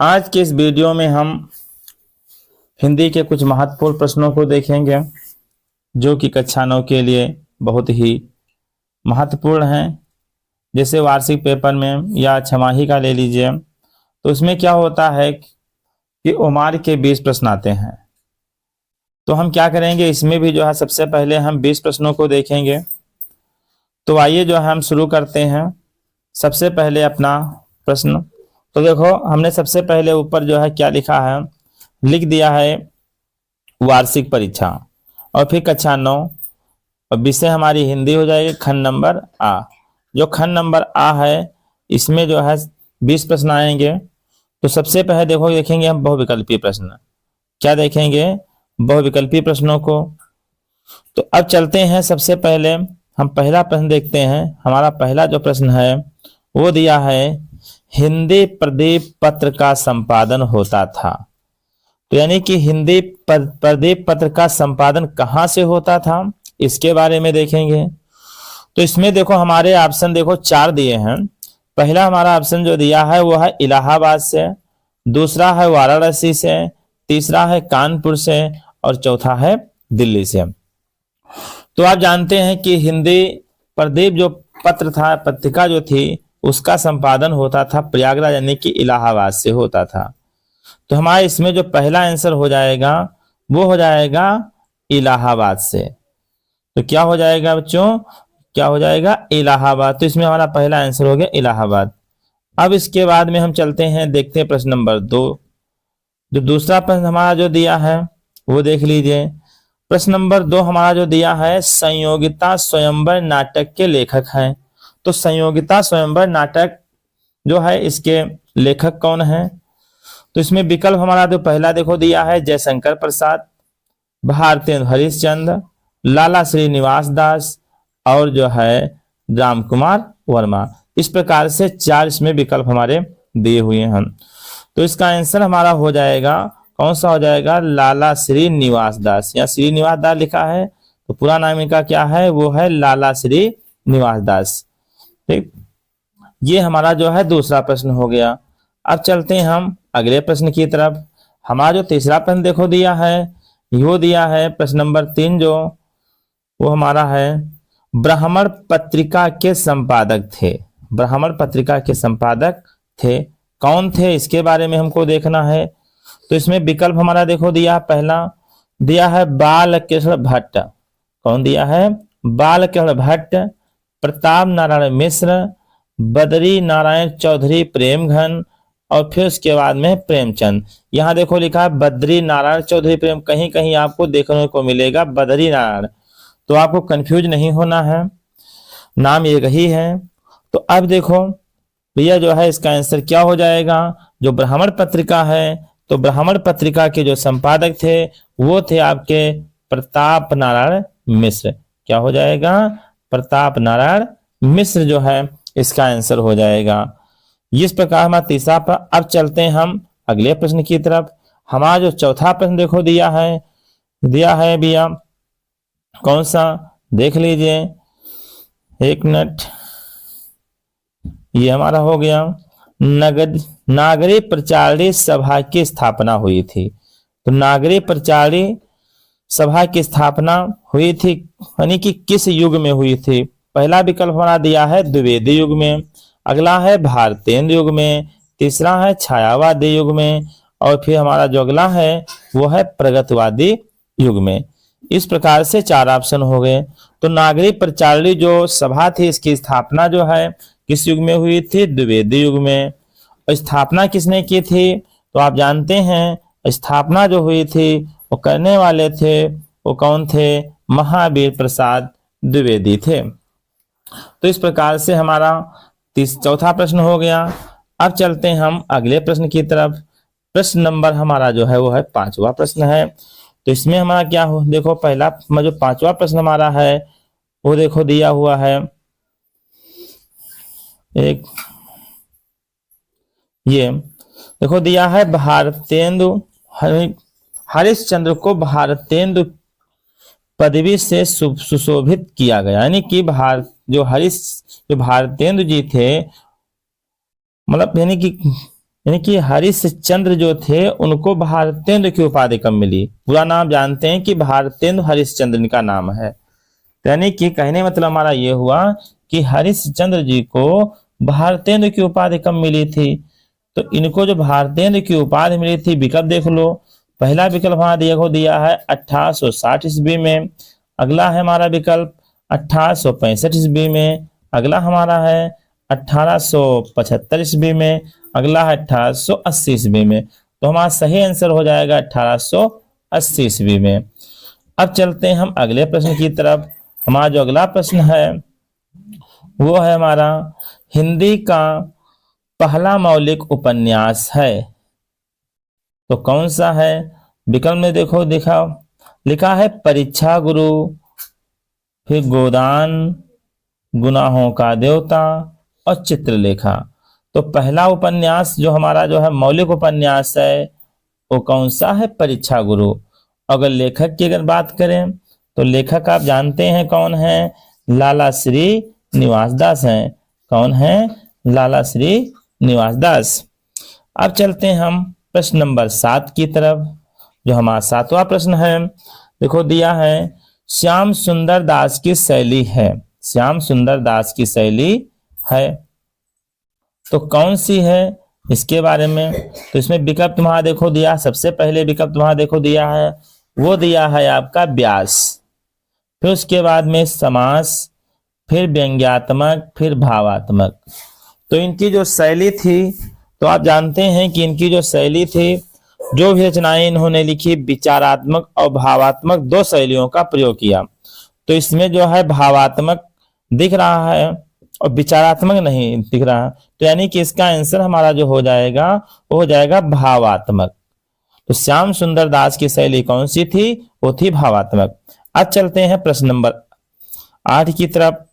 आज के इस वीडियो में हम हिंदी के कुछ महत्वपूर्ण प्रश्नों को देखेंगे जो कि कक्षा 9 के लिए बहुत ही महत्वपूर्ण हैं। जैसे वार्षिक पेपर में या छमाही का ले लीजिए, तो उसमें क्या होता है कि उमार के 20 प्रश्न आते हैं। तो हम क्या करेंगे, इसमें भी जो है सबसे पहले हम 20 प्रश्नों को देखेंगे। तो आइए जो है हम शुरू करते हैं। सबसे पहले अपना प्रश्न, तो देखो हमने सबसे पहले ऊपर जो है क्या लिखा है, लिख दिया है वार्षिक परीक्षा और फिर कक्षा 9 और विषय हमारी हिंदी हो जाएगी। खंड नंबर आ, जो खंड नंबर आ है इसमें जो है 20 प्रश्न आएंगे। तो सबसे पहले देखेंगे हम बहुविकल्पीय प्रश्न। क्या देखेंगे? बहुविकल्पीय प्रश्नों को। तो अब चलते हैं, सबसे पहले हम पहला प्रश्न देखते हैं। हमारा पहला जो प्रश्न है वो दिया है, हिंदी प्रदीप पत्र का संपादन होता था। तो यानी कि हिंदी प्रदीप पत्र का संपादन कहाँ से होता था, इसके बारे में देखेंगे। तो इसमें देखो हमारे ऑप्शन देखो 4 दिए हैं। पहला हमारा ऑप्शन जो दिया है वो है इलाहाबाद से, दूसरा है वाराणसी से, तीसरा है कानपुर से और चौथा है दिल्ली से। तो आप जानते हैं कि हिंदी प्रदीप जो पत्र था, पत्रिका जो थी, उसका संपादन होता था प्रयागराज यानी कि इलाहाबाद से होता था। तो हमारे इसमें जो पहला आंसर हो जाएगा वो हो जाएगा इलाहाबाद से। तो क्या हो जाएगा बच्चों, क्या हो जाएगा? इलाहाबाद। तो इसमें हमारा पहला आंसर हो गया इलाहाबाद। अब इसके बाद में हम चलते हैं, देखते हैं प्रश्न नंबर 2। जो दूसरा प्रश्न हमारा जो दिया है वो देख लीजिए। प्रश्न नंबर 2 हमारा जो दिया है, संयोगिता स्वयंवर नाटक के लेखक हैं। तो संयोगिता स्वयंवर नाटक जो है इसके लेखक कौन है? तो इसमें विकल्प हमारा जो पहला देखो दिया है, जयशंकर प्रसाद, भारतेंदु हरिश्चंद्र, लाला श्रीनिवास दास और जो है राम कुमार वर्मा। इस प्रकार से 4 इसमें विकल्प हमारे दिए हुए हैं। तो इसका आंसर हमारा हो जाएगा, कौन सा हो जाएगा? लाला श्रीनिवास दास। या श्रीनिवास दास लिखा है तो पूरा नाम इनका क्या है, वो है लाला श्रीनिवास दास। ठीक, ये हमारा जो है दूसरा प्रश्न हो गया। अब चलते हैं हम अगले प्रश्न की तरफ। हमारा जो तीसरा प्रश्न देखो दिया है, यो दिया है प्रश्न नंबर 3 जो वो हमारा है, ब्राह्मण पत्रिका के संपादक थे। ब्राह्मण पत्रिका के संपादक थे, कौन थे, इसके बारे में हमको देखना है। तो इसमें विकल्प हमारा देखो दिया, पहला दिया है बालकृष्ण भट्ट। कौन दिया है? बालकृष्ण भट्ट, प्रताप नारायण मिश्र, बद्री नारायण चौधरी प्रेमघन और फिर उसके बाद में प्रेमचंद। यहाँ देखो लिखा है बद्री नारायण चौधरी प्रेम, कहीं कहीं आपको देखने को मिलेगा बद्री नारायण, तो आपको कंफ्यूज नहीं होना है, नाम एक ही है। तो अब देखो भैया जो है इसका आंसर क्या हो जाएगा, जो ब्राह्मण पत्रिका है, तो ब्राह्मण पत्रिका के जो संपादक थे वो थे आपके प्रताप नारायण मिश्र। क्या हो जाएगा? प्रताप नारायण मिश्र जो है इसका आंसर हो जाएगा। इस प्रकार हमारा तीसरा प्रश्न। अब चलते हैं हम अगले प्रश्न की तरफ। हमारा जो चौथा प्रश्न देखो दिया है भैया, कौन सा, देख लीजिए, एक मिनट। ये हमारा हो गया, नागरी प्रचारी सभा की स्थापना हुई थी। तो नागरी प्रचारी सभा की स्थापना हुई थी यानी कि किस युग में हुई थी? पहला विकल्प हमारा दिया है द्विवेदी युग में, अगला है भारतेंदु युग में, तीसरा है छायावादी युग में और फिर हमारा जो अगला है वो है प्रगतिवादी युग में। इस प्रकार से 4 ऑप्शन हो गए। तो नागरिक प्रचारी जो सभा थी इसकी स्थापना जो है किस युग में हुई थी? द्विवेदी युग में। और स्थापना किसने की थी? तो आप जानते हैं स्थापना जो हुई थी वो करने वाले थे, वो कौन थे? महावीर प्रसाद द्विवेदी थे। तो इस प्रकार से हमारा चौथा प्रश्न हो गया। अब चलते हैं हम अगले प्रश्न की तरफ। प्रश्न नंबर हमारा जो है वो है 5वां प्रश्न है। तो इसमें हमारा क्या हो, देखो पहला जो 5वां प्रश्न हमारा है वो देखो दिया हुआ है, एक ये देखो दिया है, भारतेंदु हरिश्चंद्र को भारतेंदु पदवी से सुशोभित किया गया। यानी कि जो भारतेंदु जी थे, मतलब यानी कि यानी कि हरिश्चंद्र जो थे उनको भारतेंद्र की उपाधि कब मिली? पूरा नाम जानते हैं कि भारतेंद्र हरिश्चंद्र इनका नाम है। यानी कि कहने मतलब हमारा ये हुआ कि हरिश्चंद्र जी को भारतेंद्र की उपाधि कब मिली थी? तो इनको जो भारतेंद्र की उपाधि मिली थी, विकल्प देख लो। पहला विकल्प हमारा दिया है 1860 ईस्वी में। अगला है हमारा विकल्प 1865 ईस्वी में। अगला हमारा है 1875 ईस्वी में। अगला है 1880 ईस्वी में। तो हमारा सही आंसर हो जाएगा 1880 ईस्वी में। अब चलते हैं हम अगले प्रश्न की तरफ। हमारा जो अगला प्रश्न है वो है हमारा, हिंदी का पहला मौलिक उपन्यास है तो कौन सा है? विकल्प में देखो लिखा है परीक्षा गुरु, फिर गोदान, गुनाहों का देवता और चित्रलेखा। तो पहला उपन्यास जो हमारा जो है मौलिक उपन्यास है वो कौन सा है? परीक्षा गुरु। अगर लेखक की अगर बात करें तो लेखक आप जानते हैं कौन है? लाला श्री निवास दास हैं। कौन है? लाला श्री निवास दास। अब चलते हैं हम प्रश्न नंबर 7 की तरफ। जो हमारा 7वां प्रश्न है, देखो दिया है श्याम सुंदर दास की शैली है। श्याम सुंदर दास की शैली है तो कौन सी है? इसके बारे में तो इसमें विकल्प तुम्हारा देखो दिया, सबसे पहले विकल्प तुम्हारा देखो दिया है, वो दिया है आपका व्यास, फिर उसके बाद में समास, फिर व्यंग्यात्मक, फिर भावात्मक। तो इनकी जो शैली थी, तो आप जानते हैं कि इनकी जो शैली थी, जो भी रचनाएं इन्होंने लिखी, विचारात्मक और भावात्मक 2 शैलियों का प्रयोग किया। तो इसमें जो है भावात्मक दिख रहा है और विचारात्मक नहीं दिख रहा, तो यानी कि इसका आंसर हमारा जो हो जाएगा वो हो जाएगा भावात्मक। तो श्याम सुंदर दास की शैली कौन सी थी? वो थी भावात्मक। अब चलते हैं प्रश्न नंबर 8 की तरफ।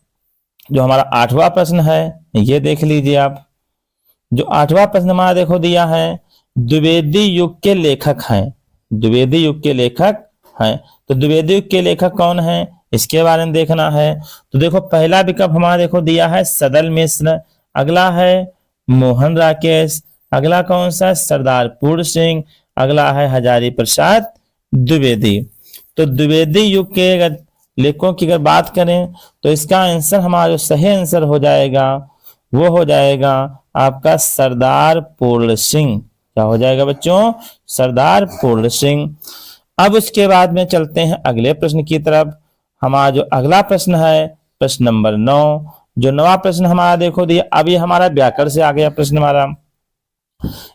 जो हमारा 8वां प्रश्न है ये देख लीजिए आप। जो 8वां प्रश्न हमारा देखो दिया है, द्विवेदी युग के लेखक हैं। द्विवेदी युग के लेखक हैं तो द्विवेदी युग के लेखक कौन है इसके बारे में देखना है। तो देखो पहला विकल्प हमारा देखो दिया है सदल मिश्र, अगला है मोहन राकेश, अगला कौन सा? सरदार पूर्ण सिंह, अगला है हजारी प्रसाद द्विवेदी। तो द्विवेदी युग के अगर लेखकों की अगर बात करें तो इसका आंसर हमारा जो सही आंसर हो जाएगा वो हो जाएगा आपका सरदार पूर्ण सिंह। क्या हो जाएगा बच्चों? सरदार पूर्ण सिंह। अब उसके बाद में चलते हैं अगले प्रश्न की तरफ। हमारा जो अगला प्रश्न है प्रश्न नंबर 9। जो 9वां प्रश्न हमारा देखो दिया, अब ये हमारा व्याकरण से आ गया प्रश्न हमारा।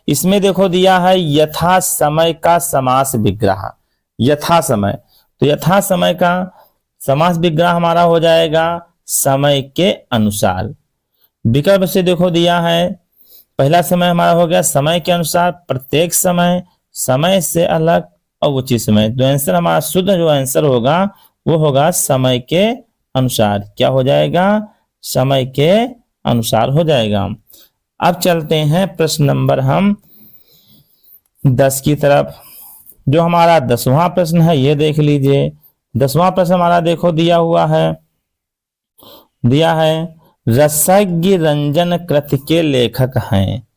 इसमें देखो दिया है यथा समय का समास विग्रह। यथा समय, तो यथा समय का समास विग्रह हमारा हो जाएगा समय के अनुसार। विकल्प से देखो दिया है, पहला समय हमारा हो गया समय के अनुसार, प्रत्येक समय, समय से अलग और उचित समय। तो आंसर हमारा शुद्ध जो आंसर होगा वो होगा समय के अनुसार। क्या हो जाएगा? समय के अनुसार हो जाएगा। अब चलते हैं प्रश्न नंबर हम 10 की तरफ। जो हमारा 10वां प्रश्न है ये देख लीजिए। 10वां प्रश्न हमारा देखो दिया है रसज्ञ रंजन कृति के लेखक हैं।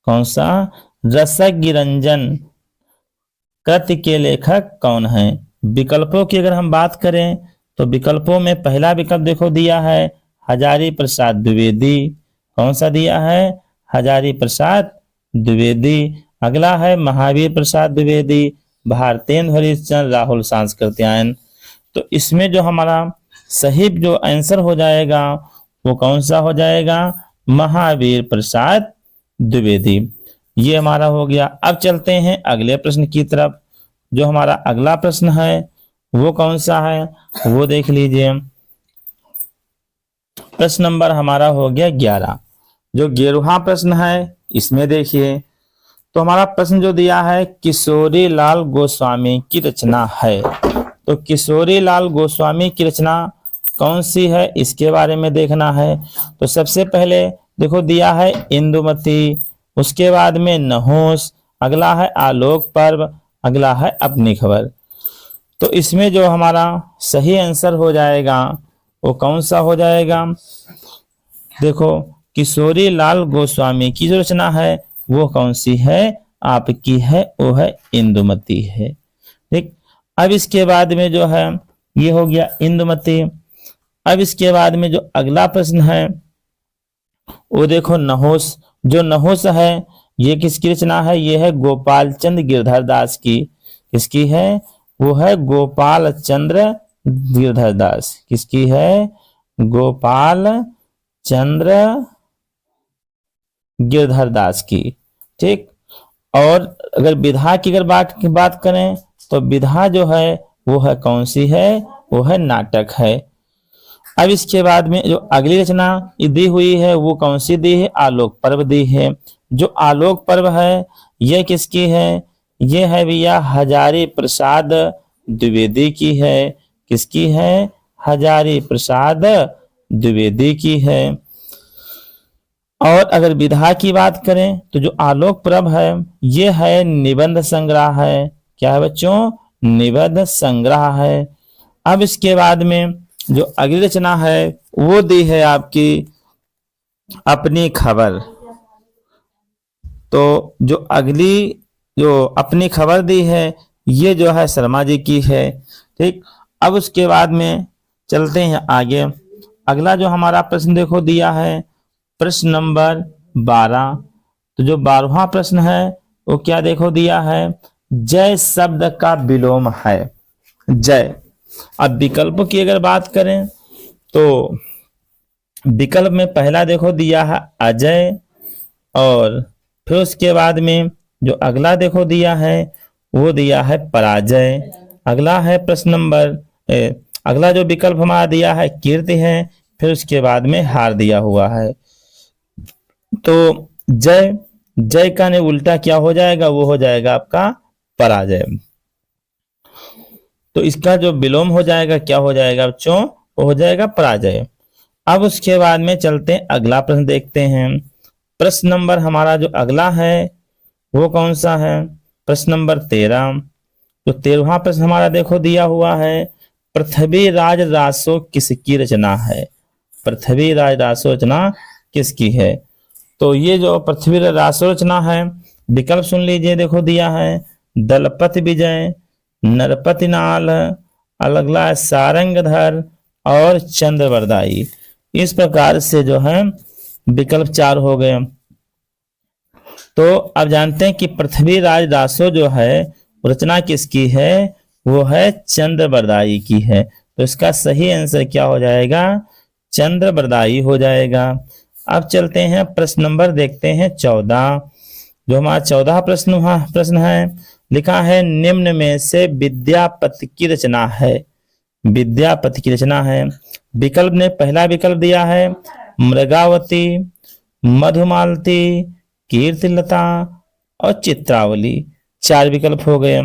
कौन सा? रसज्ञ रंजन कृति के लेखक कौन है? विकल्पों की अगर हम बात करें तो विकल्पों में पहला विकल्प देखो दिया है हजारी प्रसाद द्विवेदी। कौन सा दिया है? हजारी प्रसाद द्विवेदी। अगला है महावीर प्रसाद द्विवेदी, भारतेंद्र हरिश्चंद्र, राहुल सांस्कृत्यायन। तो इसमें जो हमारा सही जो आंसर हो जाएगा वो कौन सा हो जाएगा? महावीर प्रसाद द्विवेदी। ये हमारा हो गया। अब चलते हैं अगले प्रश्न की तरफ। जो हमारा अगला प्रश्न है वो कौन सा है वो देख लीजिए। प्रश्न नंबर हमारा हो गया 11। जो 11वां प्रश्न है इसमें देखिए, तो हमारा प्रश्न जो दिया है किशोरी लाल गोस्वामी की रचना है। तो किशोरी लाल गोस्वामी की रचना कौन सी है इसके बारे में देखना है। तो सबसे पहले देखो दिया है इंदुमती, उसके बाद में नहुस, अगला है आलोक पर्व, अगला है अपनी खबर। तो इसमें जो हमारा सही आंसर हो जाएगा वो कौन सा हो जाएगा? देखो किशोरी लाल गोस्वामी की जो रचना है वो कौन सी है, आपकी है, वो है इंदुमती है। ठीक, अब इसके बाद में जो है ये हो गया इंदुमती। अब इसके बाद में जो अगला प्रश्न है वो देखो नहुस। जो नहुस है ये किसकी रचना है, ये है गोपाल चंद्र गिरधर दास की। किसकी है, वो है गोपाल चंद्र गिरधर दास। किसकी है, गोपाल चंद्र गिरधर दास की। ठीक, और अगर विधा की अगर बात करें तो विधा जो है वो है कौन सी है, वो है नाटक है। अब इसके बाद में जो अगली रचना दी हुई है वो कौन सी दी है, आलोक पर्व दी है। जो आलोक पर्व है ये किसकी है, ये है भैया हजारी प्रसाद द्विवेदी की है। किसकी है, हजारी प्रसाद द्विवेदी की है। और अगर विधा की बात करें तो जो आलोक पर्व है ये है निबंध संग्रह है। क्या है बच्चों, निबंध संग्रह है। अब इसके बाद में जो अगली रचना है वो दी है आपकी अपनी खबर। तो जो अगली जो अपनी खबर दी है ये जो है शर्मा जी की है। ठीक, अब उसके बाद में चलते हैं आगे। अगला जो हमारा प्रश्न देखो दिया है प्रश्न नंबर 12। तो जो 12वां प्रश्न है वो क्या देखो दिया है, जय शब्द का विलोम है। जय, अब विकल्पों की अगर बात करें तो विकल्प में पहला देखो दिया है अजय, और फिर उसके बाद में जो अगला देखो दिया है वो दिया है पराजय। अगला है प्रश्न नंबर अगला जो विकल्प हमारा दिया है कीर्ति है, फिर उसके बाद में हार दिया हुआ है। तो जय, जय का ने उल्टा क्या हो जाएगा, वो हो जाएगा आपका पराजय। तो इसका जो विलोम हो जाएगा क्या हो जाएगा बच्चों, वो हो जाएगा पराजय। अब उसके बाद में चलते हैं अगला प्रश्न देखते हैं। प्रश्न नंबर हमारा जो अगला है वो कौन सा है, प्रश्न नंबर 13। तो 13वां प्रश्न हमारा देखो दिया हुआ है पृथ्वी राज रासो किसकी रचना है। पृथ्वी राज रासो रचना किसकी है। तो ये जो पृथ्वी राज रासो रचना है विकल्प सुन लीजिए, देखो दिया है दलपति विजय, नरपति नाल, अगला सारंगधर और चंद्रवरदाई। इस प्रकार से जो है विकल्प 4 हो गए। तो अब जानते हैं कि पृथ्वी राज रासो जो है रचना किसकी है, वो है चंद्रवरदाई की है। तो इसका सही आंसर क्या हो जाएगा, चंद्रवरदाई हो जाएगा। अब चलते हैं प्रश्न नंबर देखते हैं 14। जो हमारा 14 प्रश्न है लिखा है निम्न में से विद्यापति की रचना है। विद्यापति की रचना है। विकल्प ने पहला विकल्प दिया है मृगावती, मधुमालती, कीर्तिलता और चित्रावली। 4 विकल्प हो गए।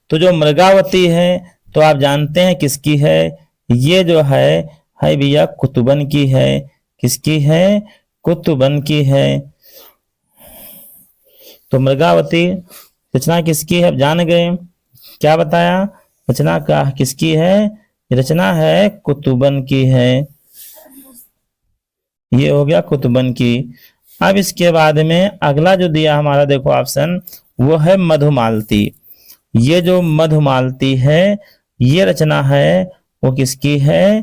तो जो मृगावती है तो आप जानते हैं किसकी है, ये जो है भैया कुतुबन की है। किसकी है, कुतुबन की है। तो मृगावती रचना किसकी है, जान गए क्या बताया, रचना का किसकी है, रचना है कुतुबन की है। ये हो गया कुतुबन की। अब इसके बाद में अगला जो दिया हमारा देखो ऑप्शन वो है मधुमालती। ये जो मधुमालती है ये रचना है वो किसकी है,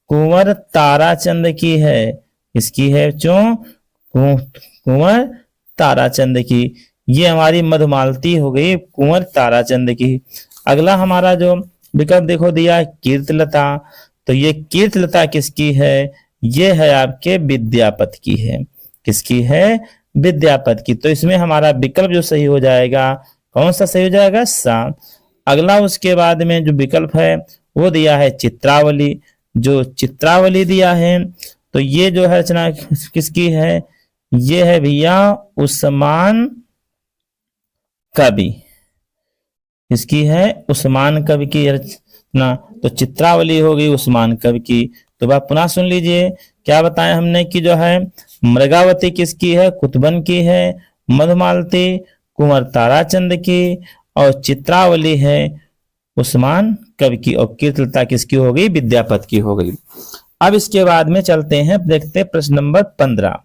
कुंवर ताराचंद की है। किसकी है बच्चों, कुंवर ताराचंद की। ये हमारी मधुमालती हो गई कुंवर ताराचंद की। अगला हमारा जो विकल्प देखो दिया कीर्तिलता। तो ये कीर्तिलता किसकी है, ये है आपके विद्यापति की है। किसकी है, विद्यापति की। तो इसमें हमारा विकल्प जो सही हो जाएगा कौन सा सही हो जाएगा, सा। अगला उसके बाद में जो विकल्प है वो दिया है चित्रावली। जो चित्रावली दिया है तो ये जो है रचना किसकी है, ये है भैया उस्मान कवि। इसकी है उस्मान कवि की रचना। तो चित्रावली हो गई उस्मान कवि की। तो बात पुनः सुन लीजिए क्या बताया हमने कि जो है मृगावती किसकी है, कुतुबन की है, मधुमालती कुंवर ताराचंद की और चित्रावली है उस्मान कवि की और कीर्तिलता किसकी हो गई, विद्यापति की हो गई। अब इसके बाद में चलते हैं देखते हैं प्रश्न नंबर 15।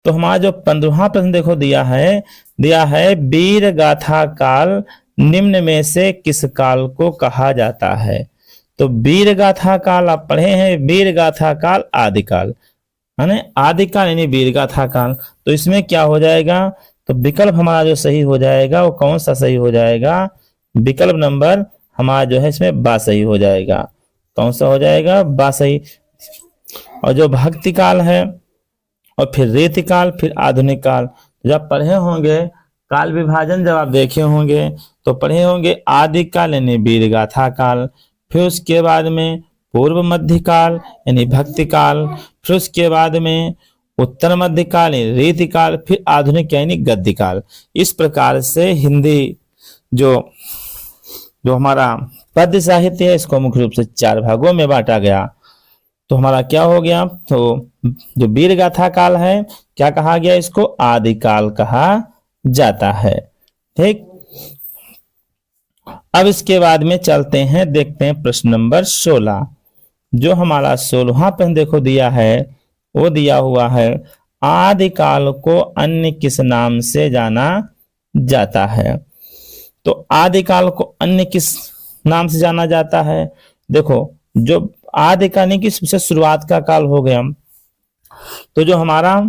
तो हमारा जो 15वां प्रश्न देखो दिया है वीर गाथा काल निम्न में से किस काल को कहा जाता है। तो वीर गाथा काल आप पढ़े हैं, वीर गाथा काल आदिकाल है ना, आदिकाल यानी वीर गाथा काल। तो इसमें क्या हो जाएगा, तो विकल्प हमारा जो सही हो जाएगा वो कौन सा सही हो जाएगा, विकल्प नंबर हमारा जो है इसमें बा सही हो जाएगा। कौन सा हो जाएगा, बा सही। और जो भक्ति काल है और फिर रीति काल फिर आधुनिक काल, जब पढ़े होंगे काल विभाजन जब आप देखे होंगे तो पढ़े होंगे आदिकाल यानी वीर गाथा काल, फिर उसके बाद में पूर्व मध्य काल यानी भक्ति काल, फिर उसके बाद में उत्तर मध्य काल यानी रीति काल, फिर आधुनिक यानी गद्य काल। इस प्रकार से हिंदी जो जो हमारा पद्य साहित्य है इसको मुख्य रूप से 4 भागों में बांटा गया। तो हमारा क्या हो गया, तो जो वीर गाथा काल है क्या कहा गया, इसको आदिकाल कहा जाता है। ठीक, अब इसके बाद में चलते हैं, देखते हैं प्रश्न नंबर 16। जो हमारा 16वां प्रश्न देखो दिया है वो दिया हुआ है आदिकाल को अन्य किस नाम से जाना जाता है। तो आदिकाल को अन्य किस नाम से जाना जाता है, देखो जो आदिकाल की सबसे शुरुआत का काल हो गया, तो जो हमारा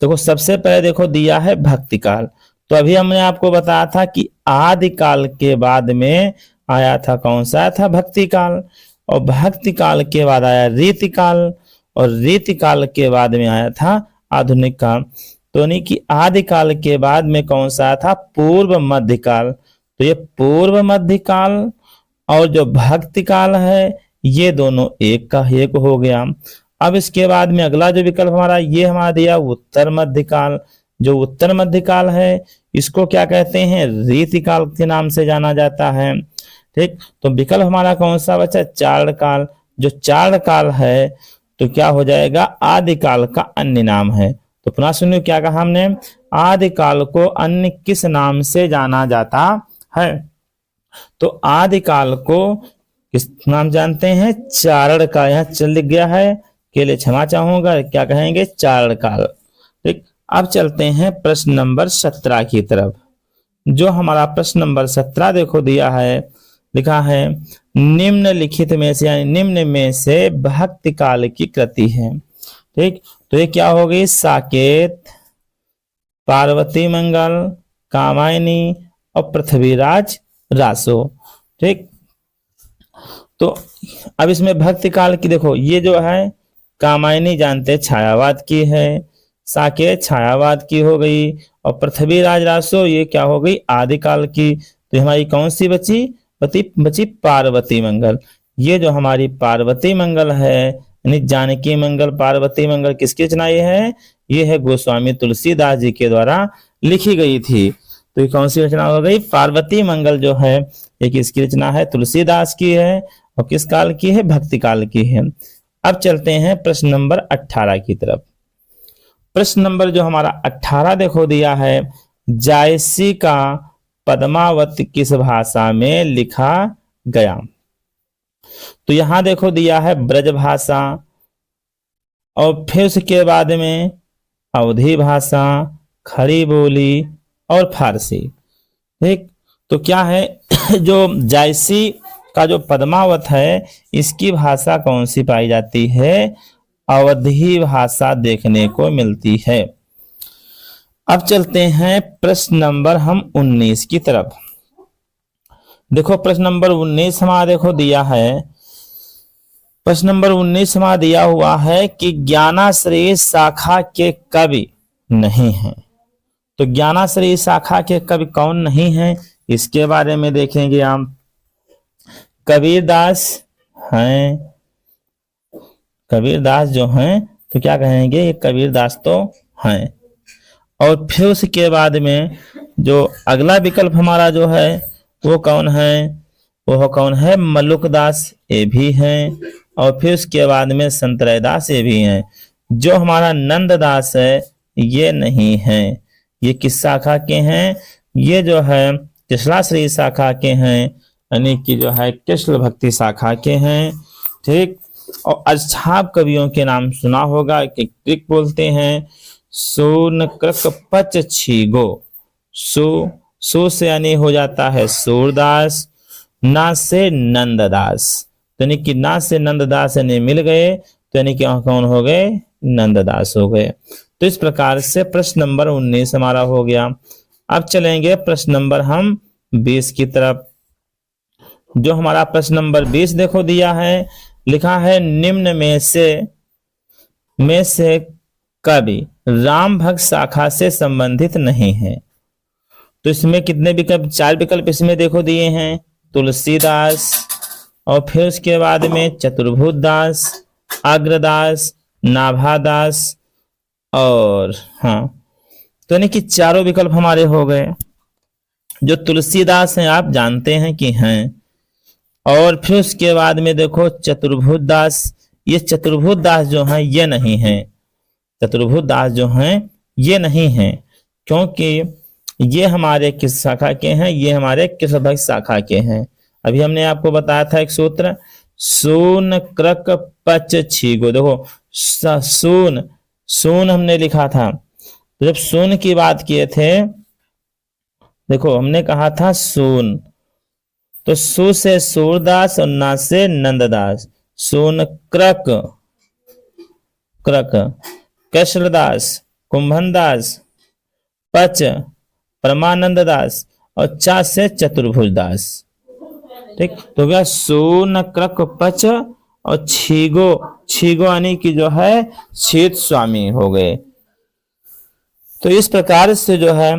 देखो सबसे पहले देखो दिया है भक्ति काल। तो अभी हमने आपको बताया था कि आदिकाल के बाद में आया था कौन सा था, भक्ति काल, और भक्ति काल के बाद आया रीति काल, और रीति काल के बाद में आया था आधुनिक काल। तो यानी कि आदिकाल के बाद में कौन सा था, पूर्व मध्य काल। तो ये पूर्व मध्य काल और जो भक्ति काल है ये दोनों एक का एक हो गया। अब इसके बाद में अगला जो विकल्प हमारा ये हमारा दिया उत्तर मध्य काल। जो उत्तर मध्य काल है इसको क्या कहते हैं, रीति काल के नाम से जाना जाता है। ठीक, तो विकल्प हमारा कौन सा बचा, चारण काल। जो चारण काल है तो क्या हो जाएगा, आदिकाल का अन्य नाम है। तो पुनः सुनिए क्या कहा हमने, आदिकाल को अन्य किस नाम से जाना जाता है। तो आदिकाल को किस नाम जानते हैं, चारण काल। यहाँ चल लिख गया है के लिए क्षमा चाहूंगा, क्या कहेंगे, चारण काल। ठीक, अब चलते हैं प्रश्न नंबर 17 की तरफ। जो हमारा प्रश्न नंबर 17 देखो दिया है, लिखा है निम्नलिखित में से यानी निम्न में से भक्ति काल की कृति है। ठीक, तो ये क्या हो गई, साकेत, पार्वती मंगल, कामायनी और पृथ्वीराज रासो। ठीक, तो अब इसमें भक्ति काल की देखो ये जो है कामायनी जानते छायावाद की है, साकेत छायावाद की हो गई, और पृथ्वीराज रासो ये क्या हो गई, आदिकाल की। तो हमारी कौन सी बची पार्वती मंगल। ये जो हमारी पार्वती मंगल है यानी जानकी मंगल पार्वती मंगल किसकी रचना ये है गोस्वामी तुलसीदास जी के द्वारा लिखी गई थी। तो ये कौन सी रचना हो गई, पार्वती मंगल जो है ये किसकी रचना है, तुलसीदास की है, और किस काल की है, भक्ति काल की है। अब चलते हैं प्रश्न नंबर 18 की तरफ। प्रश्न नंबर जो हमारा 18 देखो दिया है, जायसी का पद्मावत किस भाषा में लिखा गया। तो यहां देखो दिया है ब्रज भाषा, और फिर उसके बाद में अवधी भाषा, खड़ी बोली और फारसी। ठीक, तो क्या है जो जायसी का जो पद्मावत है इसकी भाषा कौन सी पाई जाती है, अवधी भाषा देखने को मिलती है। अब चलते हैं प्रश्न नंबर हम 19 की तरफ। देखो प्रश्न नंबर 19 हमारा देखो दिया है, प्रश्न नंबर 19 हमारा दिया हुआ है कि ज्ञानाश्रयी शाखा के कवि नहीं हैं। तो ज्ञानाश्रयी शाखा के कवि कौन नहीं है इसके बारे में देखेंगे हम। कबीरदास हैं, कबीरदास जो हैं तो क्या कहेंगे, ये कबीरदास तो हैं। और फिर उसके बाद में जो अगला विकल्प हमारा जो है वो कौन है, वो कौन है, मलुकदास ये भी हैं। और फिर उसके बाद में संत रैदास ये भी हैं। जो हमारा नंददास है ये नहीं है। ये किस शाखा के हैं, ये जो है कृष्णाश्रयी शाखा के हैं, यानी कि जो है कृष्ण भक्ति शाखा के हैं। ठीक, और अछाप कवियों के नाम सुना होगा कि कृक बोलते हैं, सून कृक पच छीगो। सु से यानी हो जाता है सूरदास, ना से नंददास, तो यानी कि ना से नंददास यानी मिल गए, तो यानी कि कौन हो गए, नंददास हो गए। तो इस प्रकार से प्रश्न नंबर 19 हमारा हो गया। अब चलेंगे प्रश्न नंबर हम 20 की तरफ। जो हमारा प्रश्न नंबर 20 देखो दिया है, लिखा है निम्न में से कवि राम भक्त शाखा से संबंधित नहीं है। तो इसमें कितने विकल्प, 4 विकल्प इसमें देखो दिए हैं, तुलसीदास, और फिर उसके बाद में चतुर्भुज दास, अग्रदास, नाभादास, और हाँ, तो यानी कि चारों विकल्प हमारे हो गए। जो तुलसीदास हैं आप जानते हैं कि हैं, और फिर उसके बाद में देखो चतुर्भुज दास, ये चतुर्भुज दास जो हैं ये नहीं हैं, चतुर्भुज दास जो हैं ये नहीं हैं, क्योंकि ये हमारे किस शाखा के हैं, ये हमारे कृष्ण भक्त शाखा के हैं। अभी हमने आपको बताया था एक सूत्र, सून कृक पच छीगो। देखो सून हमने लिखा था, तो जब सून की बात किए थे, देखो हमने कहा था सून, तो सु से सूरदास और ना से नंददास, सून कृक, कृष्णदास, कुंभनदास, पच परमानंद दास, और चा से चतुर्भुज दास। ठीक, तो क्या सून कृक पच और छीगो यानी कि जो है छीत स्वामी हो गए। तो इस प्रकार से जो है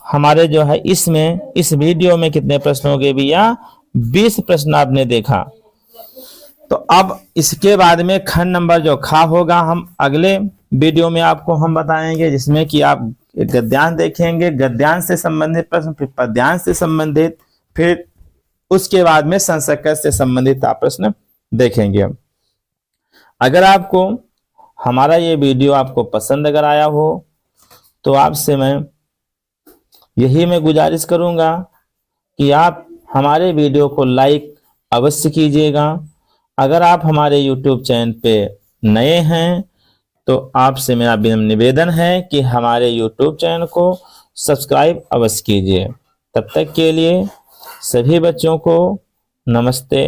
हमारे जो है इसमें इस वीडियो में कितने प्रश्न हो गए भैया, 20 प्रश्न आपने देखा। तो अब इसके बाद में खंड नंबर जो खा होगा हम अगले वीडियो में आपको हम बताएंगे, जिसमें कि आप गद्यांश देखेंगे, गद्यांश से संबंधित प्रश्न, फिर पद्यांश से संबंधित, फिर उसके बाद में संस्कृत से संबंधित आप प्रश्न देखेंगे। अगर आपको हमारा ये वीडियो आपको पसंद अगर आया हो, तो आपसे मैं गुजारिश करूंगा कि आप हमारे वीडियो को लाइक अवश्य कीजिएगा। अगर आप हमारे YouTube चैनल पे नए हैं, तो आपसे मेरा निवेदन है कि हमारे YouTube चैनल को सब्सक्राइब अवश्य कीजिए। तब तक के लिए सभी बच्चों को नमस्ते।